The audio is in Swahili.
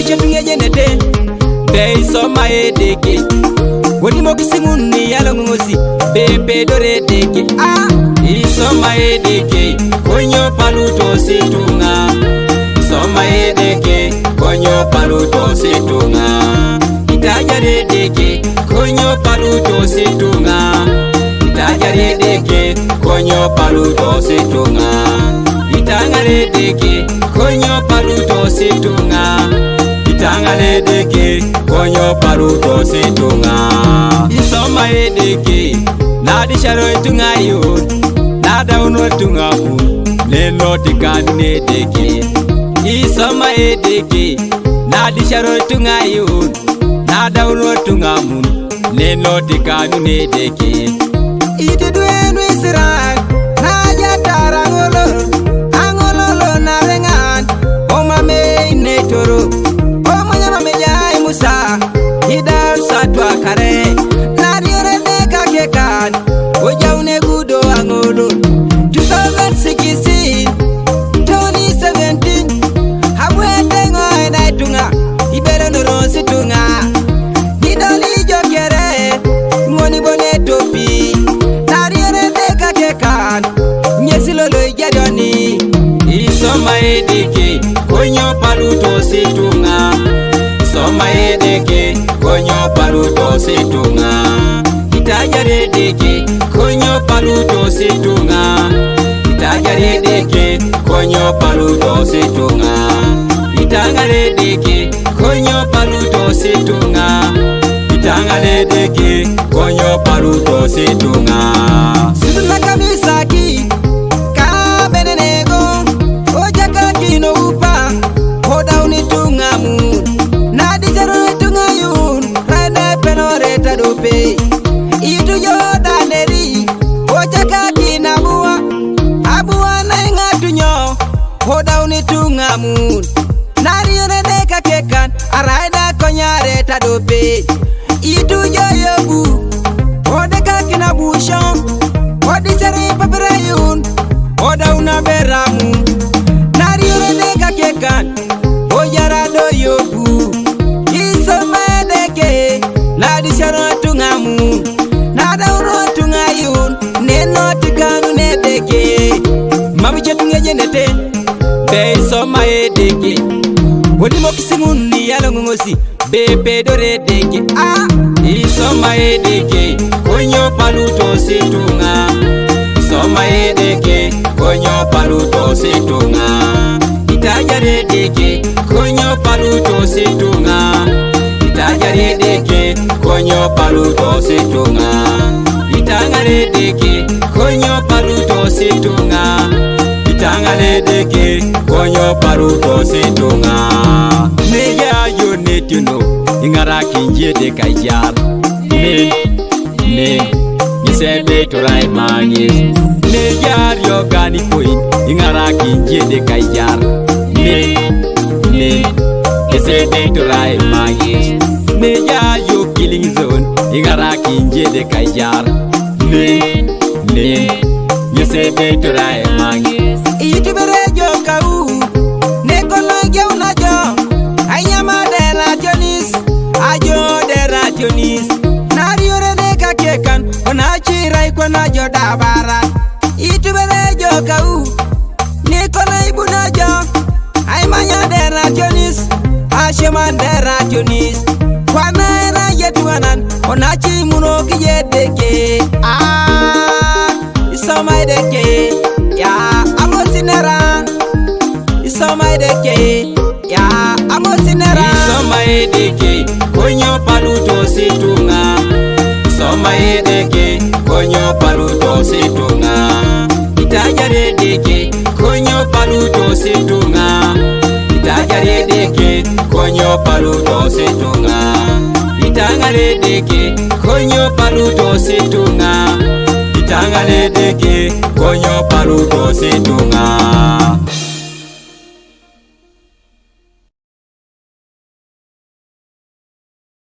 chetunge jenete Be soma edeke Woni mokisimuni yalongozi Be dore deke Isoma edeke Konyo paluto situnga Soma edeke Konyo paluto situnga Itajare deke Konyo paluto situnga Itajare deke Konyo paluto situnga Itangare deke Konyo paluto situnga Itangare deke Konyo paluto situnga Isoma edeke Nadi sharo itunga yun Nada uno tunga mun Neno tikani nedeke Isoma edeke Nadi sharo itunga yun Nada uno tunga mun Neno tikani nedeke Iti duenu isirang Naja tarangolo Angololo narengan Oma me netoro Oma nyama mejai musa Hida satwa kare Nariore deka kekan Ojaune gudo angolo 2016 2017 Hamwete ngoe naitunga Ibere noro situnga Hidoli jokere Ngoni bone topi Nariore deka kekan Nyesilolo ijadoni Isoma edeke Konyo paluto situnga Isoma edeke Konyo paluto situnga Itajare deke Konyo paluto situnga Itajare deke Konyo paluto situnga Itangare deke Konyo paluto situnga Itangare deke Konyo paluto situnga Suduna kamisaki Kabenenego Ojaka kino upa Hoda unitunga mun Nadi jaro itunga yun Rada penoreta dope Itu yoda neri Ojaka kina bua Abua na ingatunyo Hoda unitunga mun Nadi yoredeka kekan Araida konyareta dope Itu yoyobu Odeka kina bushon Odi sari paperayun Oda unaberamu Nadi yoredeka kekan Ojara doyobu Isoma edeke Nadi sharo tungamu Nada uro tungayun Neno tikanu nedeke Mami chetunge jenete Be isoma edeke Woni mokisimuni yalongozi Be dore deke Isoma edeke Konyo paluto situnga Isoma edeke Konyo paluto situnga Itajare deke Konyo paluto situnga Itajare deke Konyo paluto situnga Itangare deke Konyo paluto situnga Itangare deke Konyo paluto situnga Neya yo netuno Ingara kinje de kajar Ne Nisebe torai mangis Neya yo gani point Ingara kinje de kajar Ne Nisebe torai mangis Neya yo killing zone Ingara kinje de kajar Ne Nisebe torai mangis Itubere jo kau Nekolage unajo Ayama de rationis Ajo de rationis Nariore deka kekan Onachirai kwa najo dabara Itubere jo kau Nikola ibunajo Aymanya de rationis Ashema de rationis Kwa naera yetuanan Onachi muno kiyedeke Isoma edeke Ya amotinera Isoma edeke Ya amotinera Isoma edeke Konyo paluto situnga Isoma edeke Konyo paluto situnga Itajare deke Konyo paluto situnga Itajare deke Konyo paluto situnga Itangare deke Konyo paluto situnga Itangare deke Konyo paluto situnga